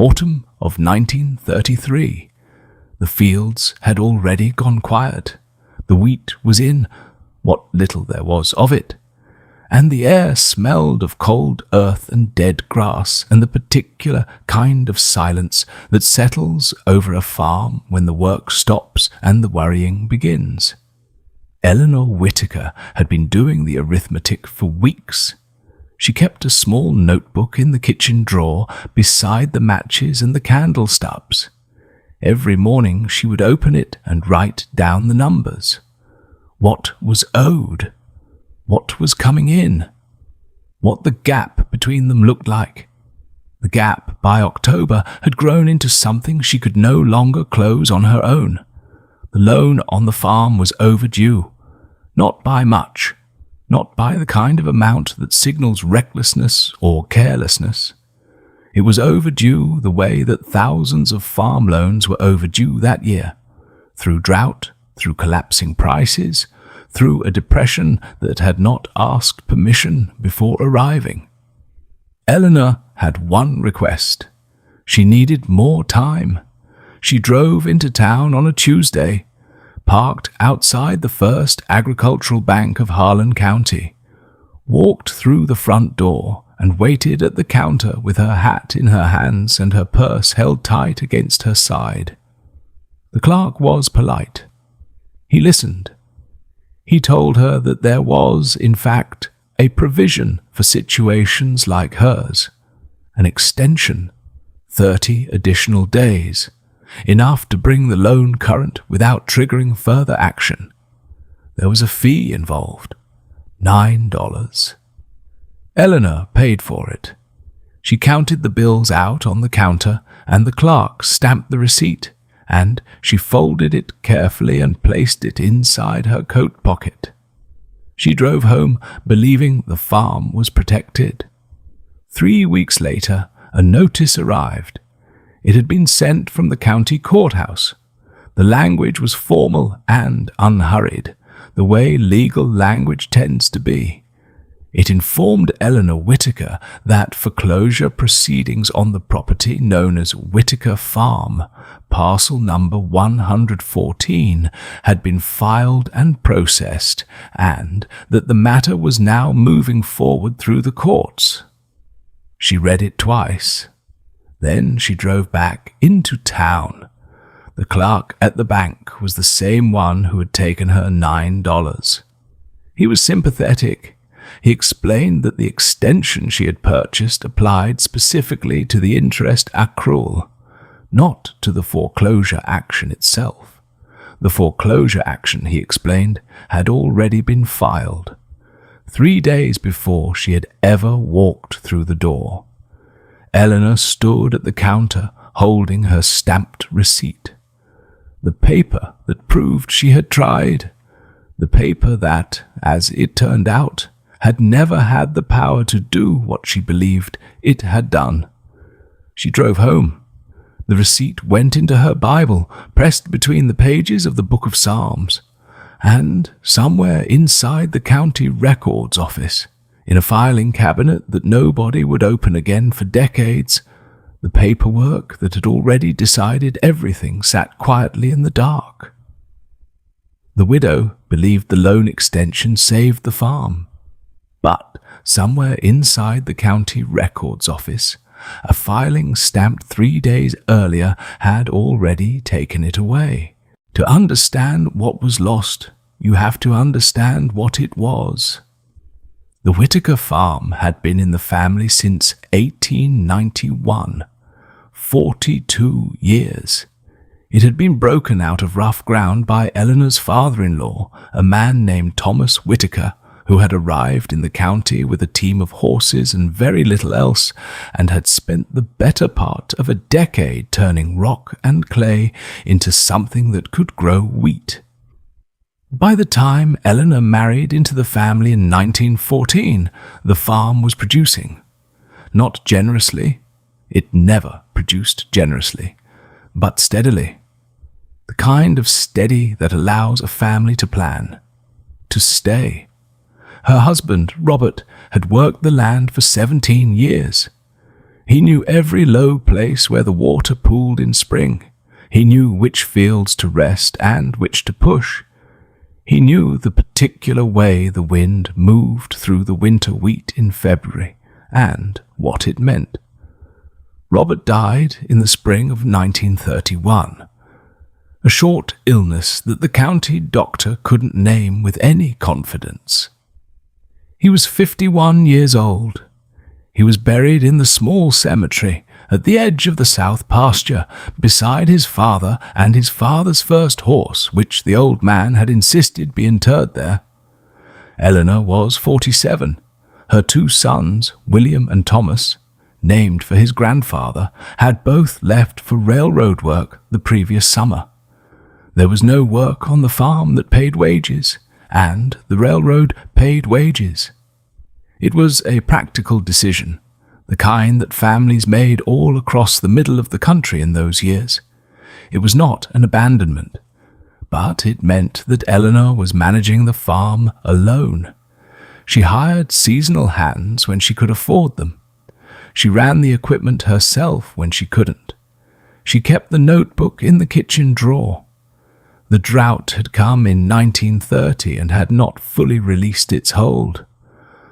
Autumn of 1933. The fields had already gone quiet. The wheat was in, what little there was of it, and the air smelled of cold earth and dead grass and the particular kind of silence that settles over a farm when the work stops and the worrying begins. Eleanor Whitaker had been doing the arithmetic for weeks. She kept a small notebook in the kitchen drawer beside the matches and the candle stubs. Every morning she would open it and write down the numbers. What was owed? What was coming in? What the gap between them looked like? The gap by October had grown into something she could no longer close on her own. The loan on the farm was overdue. Not by much. Not by the kind of amount that signals recklessness or carelessness. It was overdue the way that thousands of farm loans were overdue that year. Through drought, through collapsing prices, through a depression that had not asked permission before arriving. Eleanor had one request. She needed more time. She drove into town on a Tuesday, parked outside the First Agricultural Bank of Harlan County, walked through the front door, and waited at the counter with her hat in her hands and her purse held tight against her side. The clerk was polite. He listened. He told her that there was, in fact, a provision for situations like hers, an extension, 30 additional days, enough to bring the loan current without triggering further action. There was a fee involved, $9. Eleanor paid for it. She counted the bills out on the counter, and the clerk stamped the receipt, and she folded it carefully and placed it inside her coat pocket. She drove home, believing the farm was protected. 3 weeks later, a notice arrived. It had been sent from the county courthouse. The language was formal and unhurried, the way legal language tends to be. It informed Eleanor Whitaker that foreclosure proceedings on the property known as Whitaker Farm, parcel number 114, had been filed and processed, and that the matter was now moving forward through the courts. She read it twice. Then she drove back into town. The clerk at the bank was the same one who had taken her $9. He was sympathetic. He explained that the extension she had purchased applied specifically to the interest accrual, not to the foreclosure action itself. The foreclosure action, he explained, had already been filed, 3 days before she had ever walked through the door. Eleanor stood at the counter holding her stamped receipt. The paper that proved she had tried. The paper that, as it turned out, had never had the power to do what she believed it had done. She drove home. The receipt went into her Bible, pressed between the pages of the Book of Psalms, and somewhere inside the county records office, in a filing cabinet that nobody would open again for decades, the paperwork that had already decided everything sat quietly in the dark. The widow believed the loan extension saved the farm. But somewhere inside the county records office, a filing stamped 3 days earlier had already taken it away. To understand what was lost, you have to understand what it was. The Whitaker Farm had been in the family since 1891, 42 years. It had been broken out of rough ground by Eleanor's father-in-law, a man named Thomas Whitaker, who had arrived in the county with a team of horses and very little else, and had spent the better part of a decade turning rock and clay into something that could grow wheat. By the time Eleanor married into the family in 1914, the farm was producing. Not generously. It never produced generously, but steadily. The kind of steady that allows a family to plan, to stay. Her husband, Robert, had worked the land for 17 years. He knew every low place where the water pooled in spring. He knew which fields to rest and which to push. He knew the particular way the wind moved through the winter wheat in February and what it meant. Robert died in the spring of 1931. A short illness that the county doctor couldn't name with any confidence. He was 51 years old. He was buried in the small cemetery at the edge of the south pasture, beside his father and his father's first horse, which the old man had insisted be interred there. Eleanor was 47. Her two sons, William and Thomas, named for his grandfather, had both left for railroad work the previous summer. There was no work on the farm that paid wages, and the railroad paid wages. It was a practical decision, the kind that families made all across the middle of the country in those years. It was not an abandonment, but it meant that Eleanor was managing the farm alone. She hired seasonal hands when she could afford them. She ran the equipment herself when she couldn't. She kept the notebook in the kitchen drawer. The drought had come in 1930 and had not fully released its hold.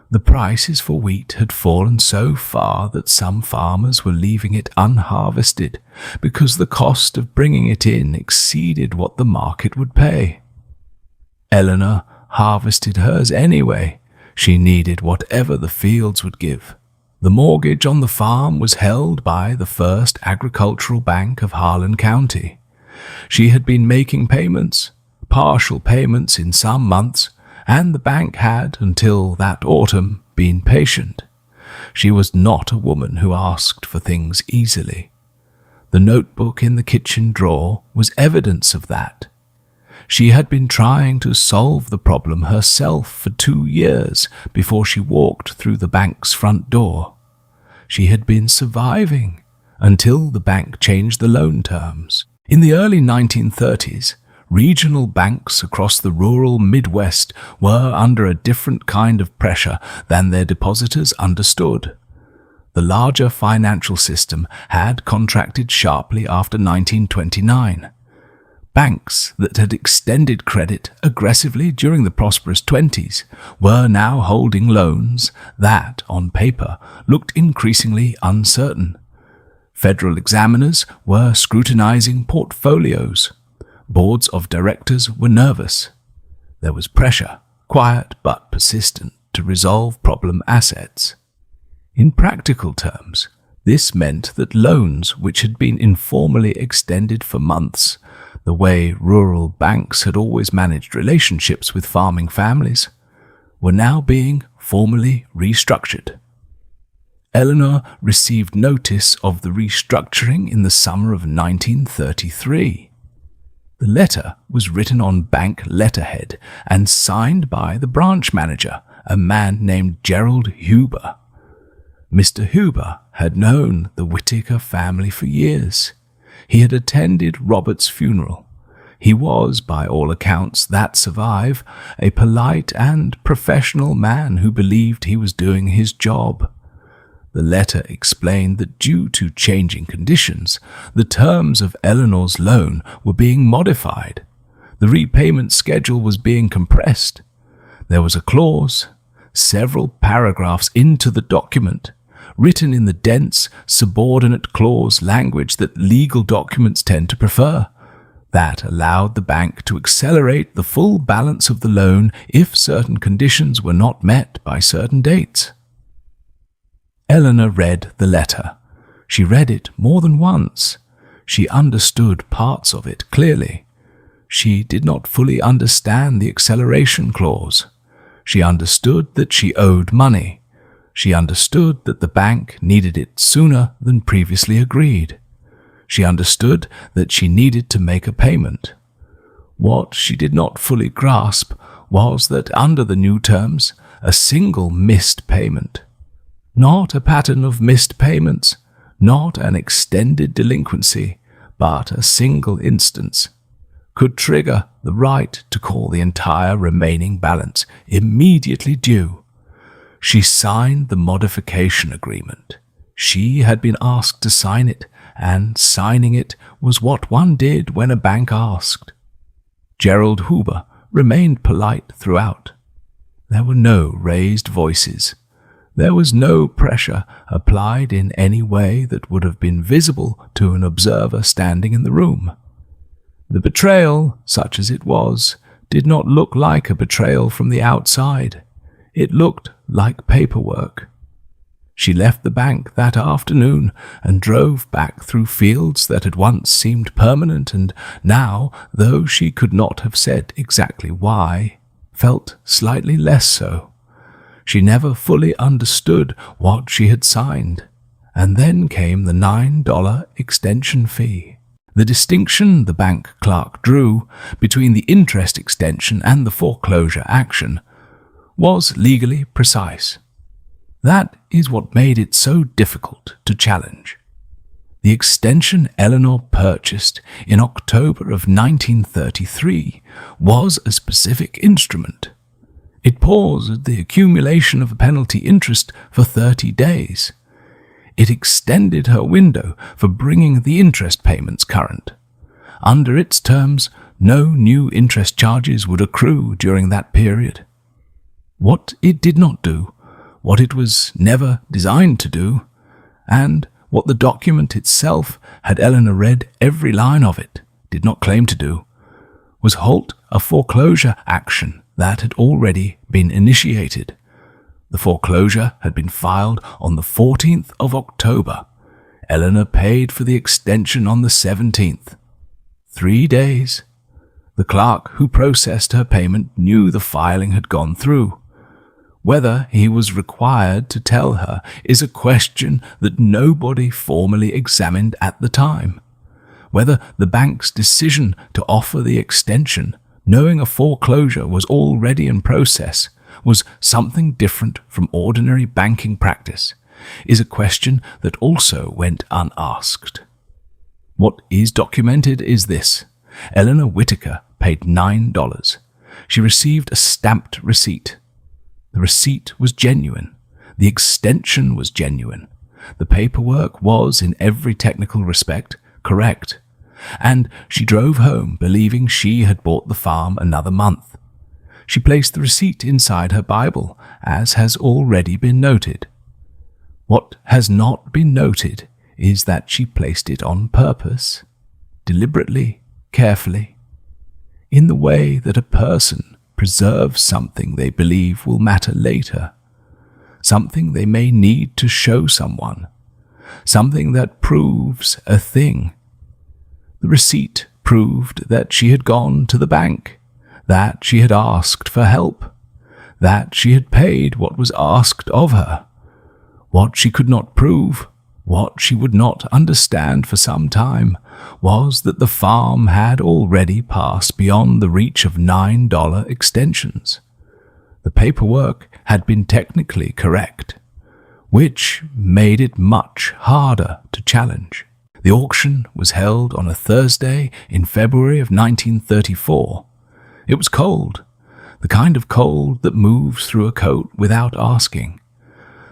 The prices for wheat had fallen so far that some farmers were leaving it unharvested because the cost of bringing it in exceeded what the market would pay. Eleanor harvested hers anyway. She needed whatever the fields would give. The mortgage on the farm was held by the First Agricultural Bank of Harlan County. She had been making payments, partial payments in some months, and the bank had, until that autumn, been patient. She was not a woman who asked for things easily. The notebook in the kitchen drawer was evidence of that. She had been trying to solve the problem herself for 2 years before she walked through the bank's front door. She had been surviving until the bank changed the loan terms. In the early 1930s, regional banks across the rural Midwest were under a different kind of pressure than their depositors understood. The larger financial system had contracted sharply after 1929. Banks that had extended credit aggressively during the prosperous 20s were now holding loans that, on paper, looked increasingly uncertain. Federal examiners were scrutinizing portfolios. Boards of directors were nervous. There was pressure, quiet but persistent, to resolve problem assets. In practical terms, this meant that loans which had been informally extended for months, the way rural banks had always managed relationships with farming families, were now being formally restructured. Eleanor received notice of the restructuring in the summer of 1933. The letter was written on bank letterhead and signed by the branch manager, a man named Gerald Huber. Mr. Huber had known the Whitaker family for years. He had attended Robert's funeral. He was, by all accounts that survive, a polite and professional man who believed he was doing his job. The letter explained that due to changing conditions, the terms of Eleanor's loan were being modified. The repayment schedule was being compressed. There was a clause, several paragraphs into the document, written in the dense, subordinate clause language that legal documents tend to prefer, that allowed the bank to accelerate the full balance of the loan if certain conditions were not met by certain dates. Eleanor read the letter. She read it more than once. She understood parts of it clearly. She did not fully understand the acceleration clause. She understood that she owed money. She understood that the bank needed it sooner than previously agreed. She understood that she needed to make a payment. What she did not fully grasp was that under the new terms, a single missed payment, not a pattern of missed payments, not an extended delinquency, but a single instance, could trigger the right to call the entire remaining balance immediately due. She signed the modification agreement. She had been asked to sign it, and signing it was what one did when a bank asked. Gerald Huber remained polite throughout. There were no raised voices. There was no pressure applied in any way that would have been visible to an observer standing in the room. The betrayal, such as it was, did not look like a betrayal from the outside. It looked like paperwork. She left the bank that afternoon and drove back through fields that had once seemed permanent and now, though she could not have said exactly why, felt slightly less so. She never fully understood what she had signed. And then came the $9 extension fee. The distinction the bank clerk drew between the interest extension and the foreclosure action was legally precise. That is what made it so difficult to challenge. The extension Eleanor purchased in October of 1933 was a specific instrument. It paused the accumulation of penalty interest for 30 days. It extended her window for bringing the interest payments current. Under its terms, no new interest charges would accrue during that period. What it did not do, what it was never designed to do, and what the document itself, had Eleanor read every line of it, did not claim to do, was halt a foreclosure action that had already been initiated. The foreclosure had been filed on the 14th of October. Eleanor paid for the extension on the 17th. 3 days. The clerk who processed her payment knew the filing had gone through. Whether he was required to tell her is a question that nobody formally examined at the time. Whether the bank's decision to offer the extension, knowing a foreclosure was already in process, was something different from ordinary banking practice, is a question that also went unasked. What is documented is this. Eleanor Whitaker paid $9. She received a stamped receipt. The receipt was genuine. The extension was genuine. The paperwork was, in every technical respect, correct. And she drove home believing she had bought the farm another month. She placed the receipt inside her Bible, as has already been noted. What has not been noted is that she placed it on purpose, deliberately, carefully, in the way that a person preserves something they believe will matter later, something they may need to show someone, something that proves a thing. The receipt proved that she had gone to the bank, that she had asked for help, that she had paid what was asked of her. What she could not prove, what she would not understand for some time, was that the farm had already passed beyond the reach of $9 extensions. The paperwork had been technically correct, which made it much harder to challenge. The auction was held on a Thursday in February of 1934. It was cold, the kind of cold that moves through a coat without asking.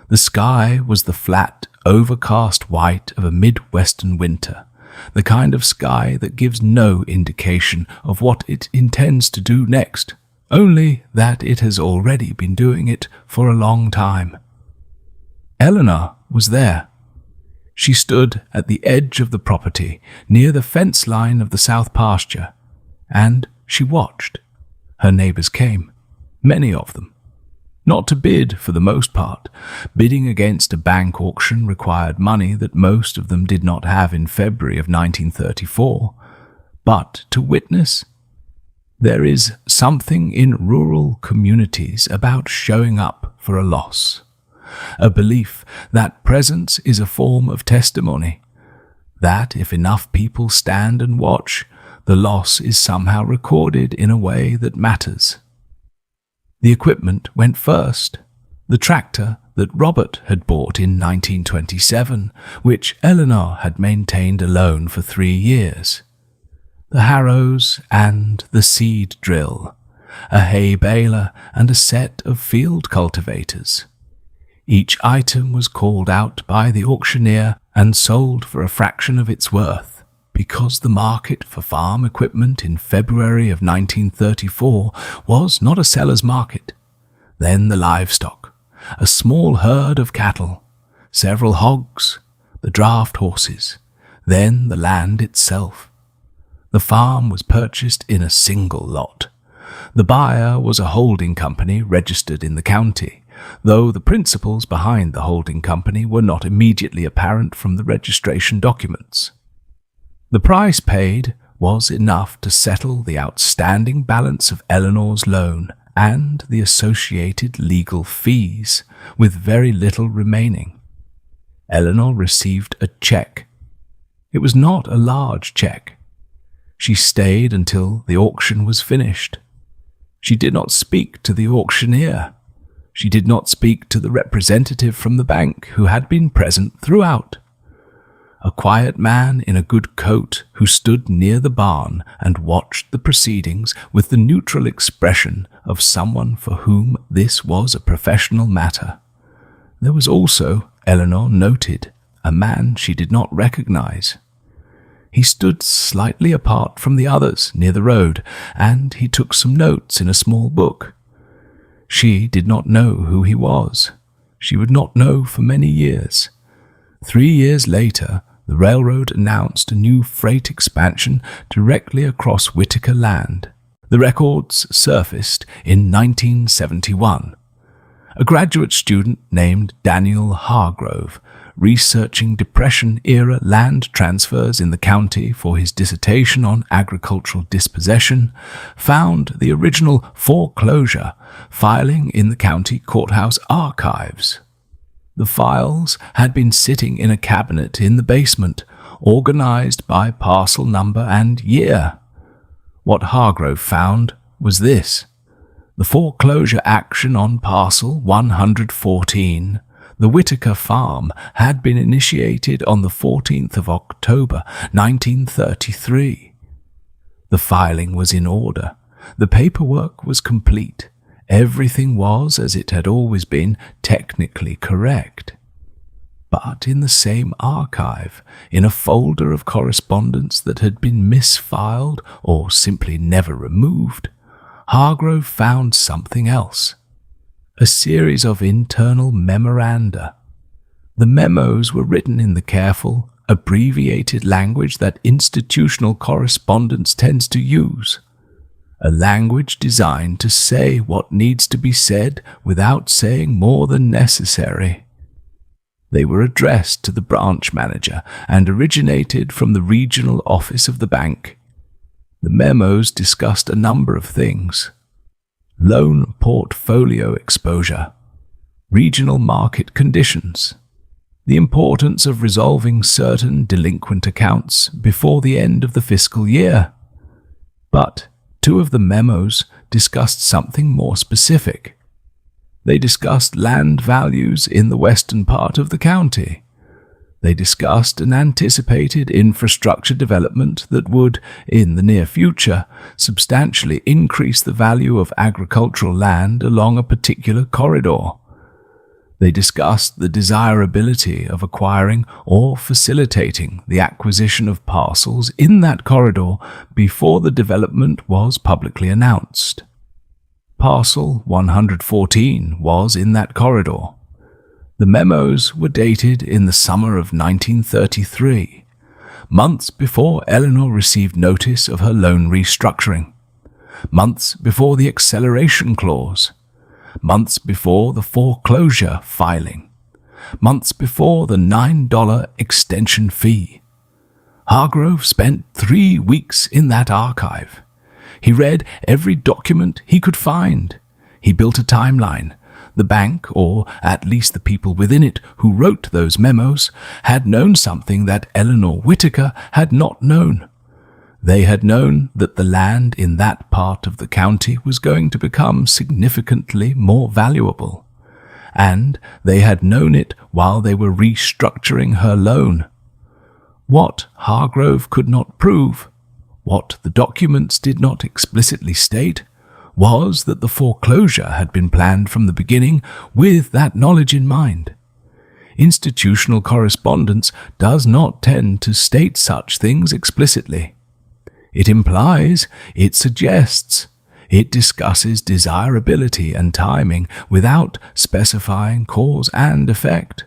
The sky was the flat, overcast white of a Midwestern winter, the kind of sky that gives no indication of what it intends to do next, only that it has already been doing it for a long time. Eleanor was there. She stood at the edge of the property, near the fence line of the south pasture, and she watched. Her neighbors came, many of them. Not to bid for the most part. Bidding against a bank auction required money that most of them did not have in February of 1934. But to witness. There is something in rural communities about showing up for a loss. A belief that presence is a form of testimony. That if enough people stand and watch, the loss is somehow recorded in a way that matters. The equipment went first. The tractor that Robert had bought in 1927, which Eleanor had maintained alone for 3 years. The harrows and the seed drill, a hay baler and a set of field cultivators. Each item was called out by the auctioneer and sold for a fraction of its worth, because the market for farm equipment in February of 1934 was not a seller's market. Then the livestock, a small herd of cattle, several hogs, the draft horses, then the land itself. The farm was purchased in a single lot. The buyer was a holding company registered in the county, though the principles behind the holding company were not immediately apparent from the registration documents. The price paid was enough to settle the outstanding balance of Eleanor's loan and the associated legal fees, with very little remaining. Eleanor received a check. It was not a large check. She stayed until the auction was finished. She did not speak to the auctioneer. She did not speak to the representative from the bank who had been present throughout. A quiet man in a good coat who stood near the barn and watched the proceedings with the neutral expression of someone for whom this was a professional matter. There was also, Eleanor noted, a man she did not recognize. He stood slightly apart from the others near the road, and he took some notes in a small book. She did not know who he was. She would not know for many years. 3 years later, the railroad announced a new freight expansion directly across Whitaker land. The records surfaced in 1971. A graduate student named Daniel Hargrove, researching Depression-era land transfers in the county for his dissertation on agricultural dispossession, found the original Foreclosure filing in the county courthouse archives. The files had been sitting in a cabinet in the basement, organized by parcel number and year. What Hargrove found was this: the foreclosure action on parcel 114, the Whitaker Farm, had been initiated on the 14th of October 1933. The filing was in order. The paperwork was complete. Everything was, as it had always been, technically correct. But in the same archive, in a folder of correspondence that had been misfiled or simply never removed, Hargrove found something else: a series of internal memoranda. The memos were written in the careful, abbreviated language that institutional correspondence tends to use. A language designed to say what needs to be said without saying more than necessary. They were addressed to the branch manager and originated from the regional office of the bank. The memos discussed a number of things: loan portfolio exposure, regional market conditions, the importance of resolving certain delinquent accounts before the end of the fiscal year. But 2 of the memos discussed something more specific. They discussed land values in the western part of the county. They discussed an anticipated infrastructure development that would, in the near future, substantially increase the value of agricultural land along a particular corridor. They discussed the desirability of acquiring or facilitating the acquisition of parcels in that corridor before the development was publicly announced. Parcel 114 was in that corridor. The memos were dated in the summer of 1933, months before Eleanor received notice of her loan restructuring, months before the acceleration clause, months before the foreclosure filing, months before the $9 extension fee. Hargrove spent 3 weeks in that archive. He read every document he could find. He built a timeline. The bank, or at least the people within it who wrote those memos, had known something that Eleanor Whitaker had not known. They had known that the land in that part of the county was going to become significantly more valuable, and they had known it while they were restructuring her loan. What Hargrove could not prove, what the documents did not explicitly state, was that the foreclosure had been planned from the beginning with that knowledge in mind. Institutional correspondence does not tend to state such things explicitly. It implies, it suggests, it discusses desirability and timing without specifying cause and effect.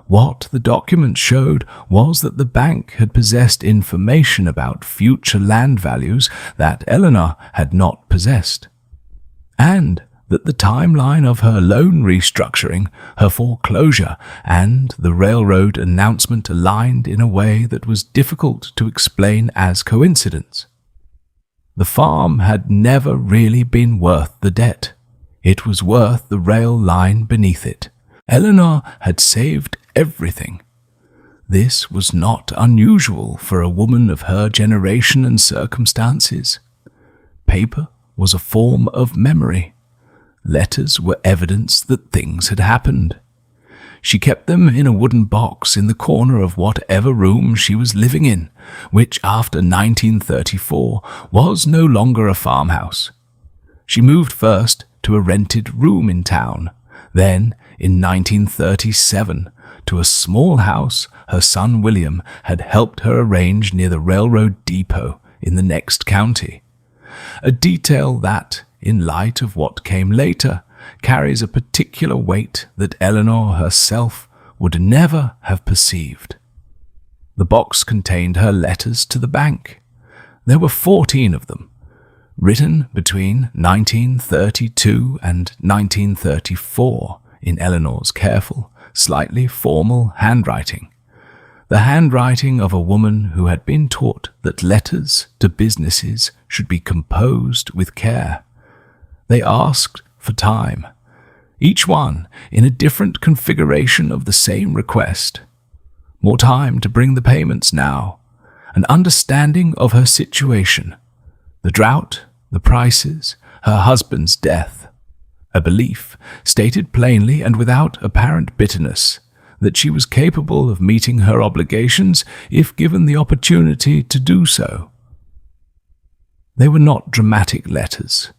What the document showed was that the bank had possessed information about future land values that Eleanor had not possessed, and that the timeline of her loan restructuring, her foreclosure, and the railroad announcement aligned in a way that was difficult to explain as coincidence. The farm had never really been worth the debt. It was worth the rail line beneath it. Eleanor had saved everything. This was not unusual for a woman of her generation and circumstances. Paper was a form of memory. Letters were evidence that things had happened. She kept them in a wooden box in the corner of whatever room she was living in, which after 1934 was no longer a farmhouse. She moved first to a rented room in town, then, in 1937, to a small house her son William had helped her arrange near the railroad depot in the next county. A detail that, in light of what came later, carries a particular weight that Eleanor herself would never have perceived. The box contained her letters to the bank. There were 14 of them, written between 1932 and 1934 in Eleanor's careful, slightly formal handwriting. The handwriting of a woman who had been taught that letters to businesses should be composed with care. They asked for time, each one in a different configuration of the same request. More time to bring the payments now, an understanding of her situation, the drought, the prices, her husband's death, a belief, stated plainly and without apparent bitterness, that she was capable of meeting her obligations if given the opportunity to do so. They were not dramatic letters.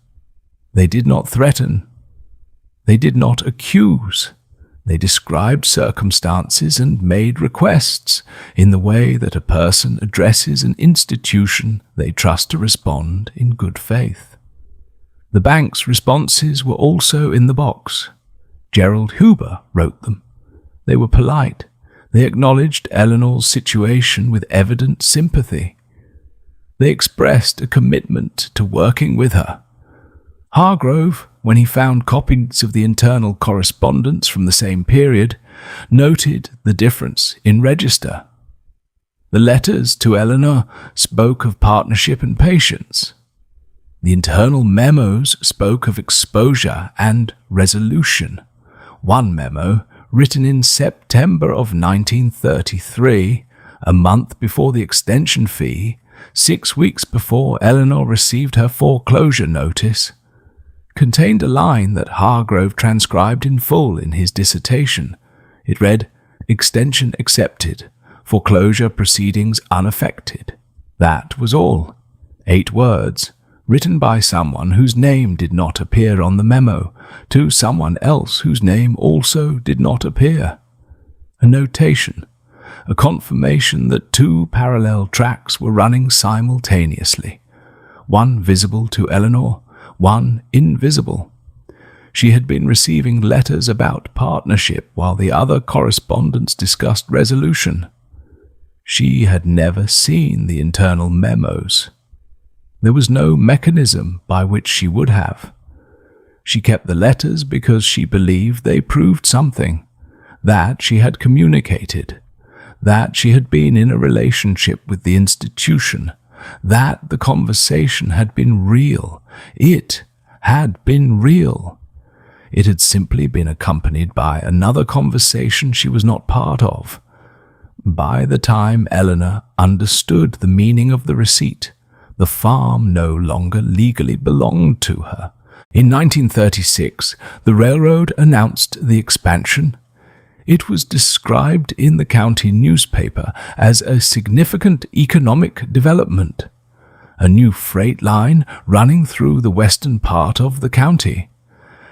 They did not threaten. They did not accuse. They described circumstances and made requests in the way that a person addresses an institution they trust to respond in good faith. The bank's responses were also in the box. Gerald Huber wrote them. They were polite. They acknowledged Eleanor's situation with evident sympathy. They expressed a commitment to working with her. Hargrove, when he found copies of the internal correspondence from the same period, noted the difference in register. The letters to Eleanor spoke of partnership and patience. The internal memos spoke of exposure and resolution. One memo, written in September of 1933, a month before the extension fee, 6 weeks before Eleanor received her foreclosure notice, contained a line that Hargrove transcribed in full in his dissertation. It read, "Extension accepted, foreclosure proceedings unaffected." That was all. 8 words, written by someone whose name did not appear on the memo, to someone else whose name also did not appear. A notation, a confirmation that 2 parallel tracks were running simultaneously, one visible to Eleanor, one invisible. She had been receiving letters about partnership while the other correspondents discussed resolution. She had never seen the internal memos. There was no mechanism by which she would have. She kept the letters because she believed they proved something, that she had communicated, that she had been in a relationship with the institution, that the conversation had been real. It had been real. It had simply been accompanied by another conversation she was not part of. By the time Eleanor understood the meaning of the receipt, the farm no longer legally belonged to her. In 1936, the railroad announced the expansion. It was described in the county newspaper as a significant economic development. a new freight line running through the western part of the county,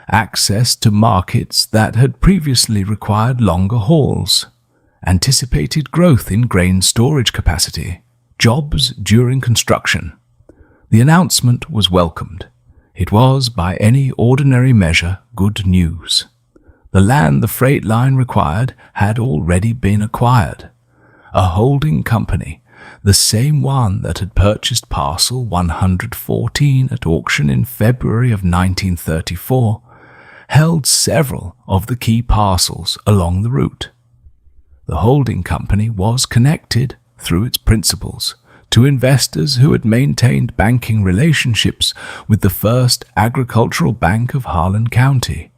access to markets that had previously required longer hauls, anticipated growth in grain storage capacity, jobs during construction. The announcement was welcomed. It was, by any ordinary measure, good news. The land the freight line required had already been acquired. A holding company, the same one that had purchased parcel 114 at auction in February of 1934, held several of the key parcels along the route. The holding company was connected, through its principals, to investors who had maintained banking relationships with the first agricultural bank of Harlan County.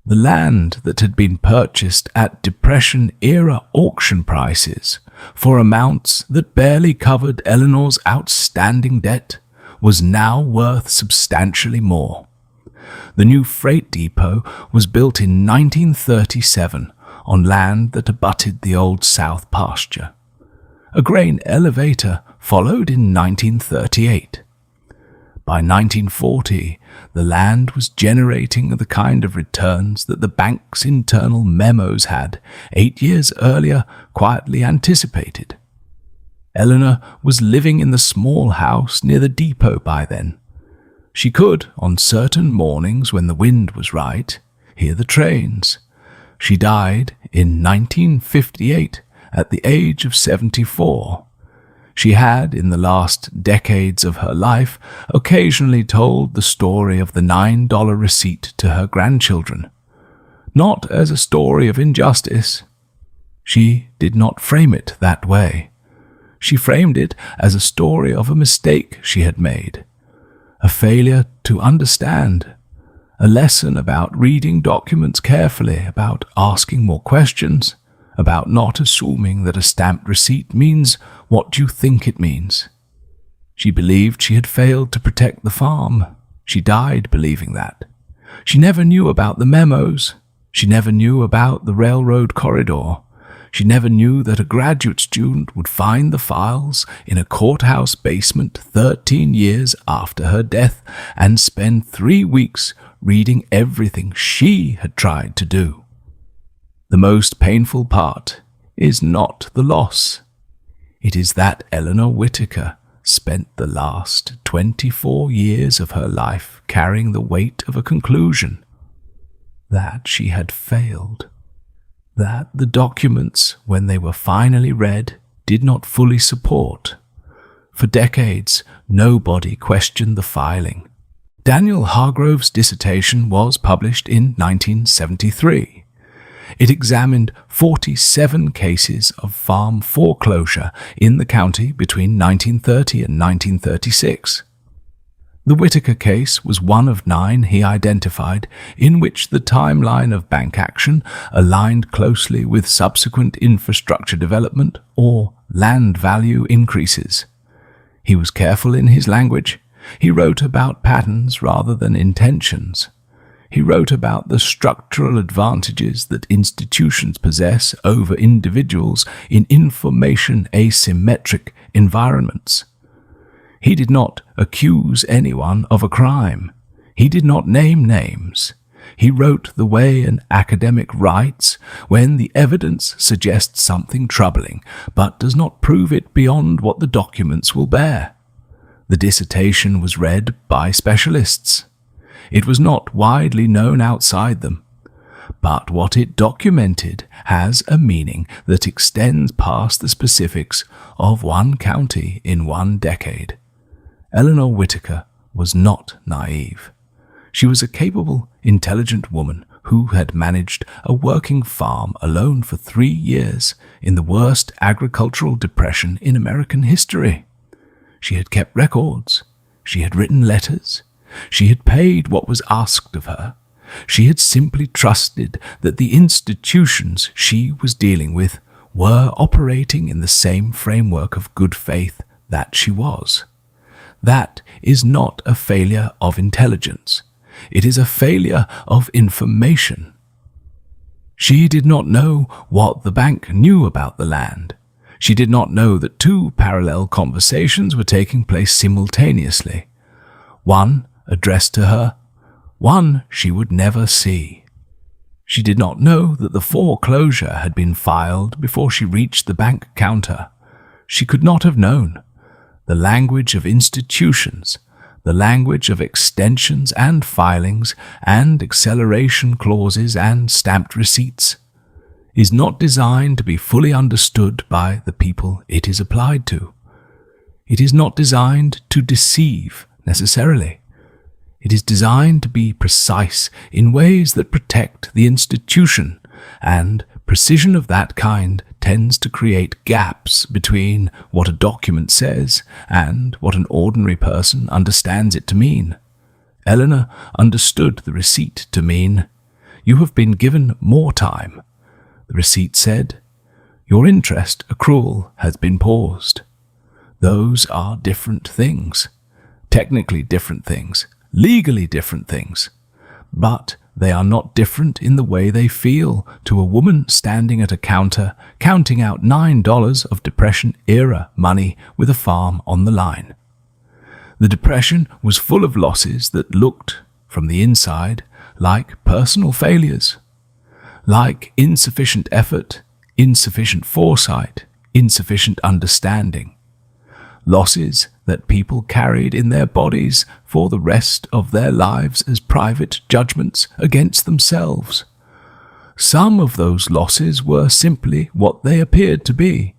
The land that had been purchased at Depression-era auction prices for amounts that barely covered Eleanor's outstanding debt was now worth substantially more. The new freight depot was built in 1937 on land that abutted the old south pasture. A grain elevator followed in 1938. By 1940, the land was generating the kind of returns that the bank's internal memos had, 8 years earlier, quietly anticipated. Eleanor was living in the small house near the depot by then. She could, on certain mornings when the wind was right, hear the trains. She died in 1958 at the age of 74. She had, in the last decades of her life, occasionally told the story of the $9 receipt to her grandchildren, not as a story of injustice. She did not frame it that way. She framed it as a story of a mistake she had made, a failure to understand, a lesson about reading documents carefully, about asking more questions, about not assuming that a stamped receipt means what you think it means. She believed she had failed to protect the farm. She died believing that. She never knew about the memos. She never knew about the railroad corridor. She never knew that a graduate student would find the files in a courthouse basement 13 years after her death and spend 3 weeks reading everything she had tried to do. The most painful part is not the loss. It is that Eleanor Whitaker spent the last 24 years of her life carrying the weight of a conclusion, that she had failed, that the documents, when they were finally read, did not fully support. For decades, nobody questioned the filing. Daniel Hargrove's dissertation was published in 1973. It examined 47 cases of farm foreclosure in the county between 1930 and 1936. The Whitaker case was one of 9 he identified in which the timeline of bank action aligned closely with subsequent infrastructure development or land value increases. He was careful in his language. He wrote about patterns rather than intentions. He wrote about the structural advantages that institutions possess over individuals in information asymmetric environments. He did not accuse anyone of a crime. He did not name names. He wrote the way an academic writes when the evidence suggests something troubling, but does not prove it beyond what the documents will bear. The dissertation was read by specialists. It was not widely known outside them, but what it documented has a meaning that extends past the specifics of one county in one decade. Eleanor Whitaker was not naive. She was a capable, intelligent woman who had managed a working farm alone for 3 years in the worst agricultural depression in American history. She had kept records. She had written letters. She had paid what was asked of her. She had simply trusted that the institutions she was dealing with were operating in the same framework of good faith that she was. That is not a failure of intelligence. It is a failure of information. She did not know what the bank knew about the land. She did not know that two parallel conversations were taking place simultaneously. One addressed to her, one she would never see. She did not know that the foreclosure had been filed before she reached the bank counter. She could not have known. The language of institutions, the language of extensions and filings and acceleration clauses and stamped receipts, is not designed to be fully understood by the people it is applied to. It is not designed to deceive necessarily. It is designed to be precise in ways that protect the institution, and precision of that kind tends to create gaps between what a document says and what an ordinary person understands it to mean. Eleanor understood the receipt to mean, "You have been given more time." The receipt said, "Your interest accrual has been paused." Those are different things, technically different things, legally different things, but they are not different in the way they feel to a woman standing at a counter counting out $9 of Depression-era money with a farm on the line. The Depression was full of losses that looked, from the inside, like personal failures, like insufficient effort, insufficient foresight, insufficient understanding. Losses that people carried in their bodies for the rest of their lives as private judgments against themselves. Some of those losses were simply what they appeared to be,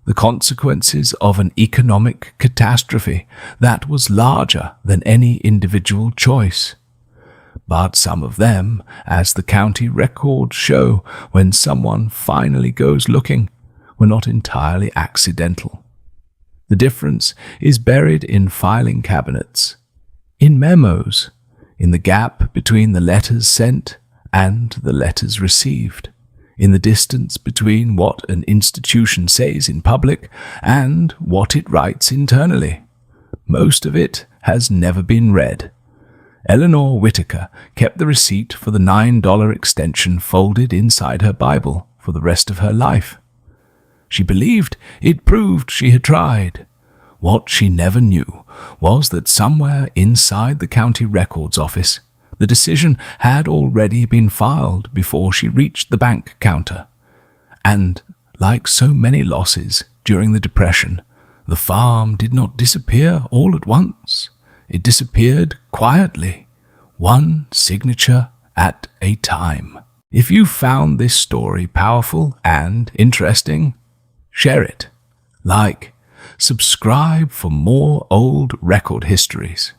the consequences of an economic catastrophe that was larger than any individual choice. But some of them, as the county records show when someone finally goes looking, were not entirely accidental. The difference is buried in filing cabinets, in memos, in the gap between the letters sent and the letters received, in the distance between what an institution says in public and what it writes internally. Most of it has never been read. Eleanor Whitaker kept the receipt for the $9 extension folded inside her Bible for the rest of her life. She believed it proved she had tried. What she never knew was that somewhere inside the county records office, the decision had already been filed before she reached the bank counter. And, like so many losses during the Depression, the farm did not disappear all at once. It disappeared quietly, one signature at a time. If you found this story powerful and interesting, share it, like, subscribe for more old record histories.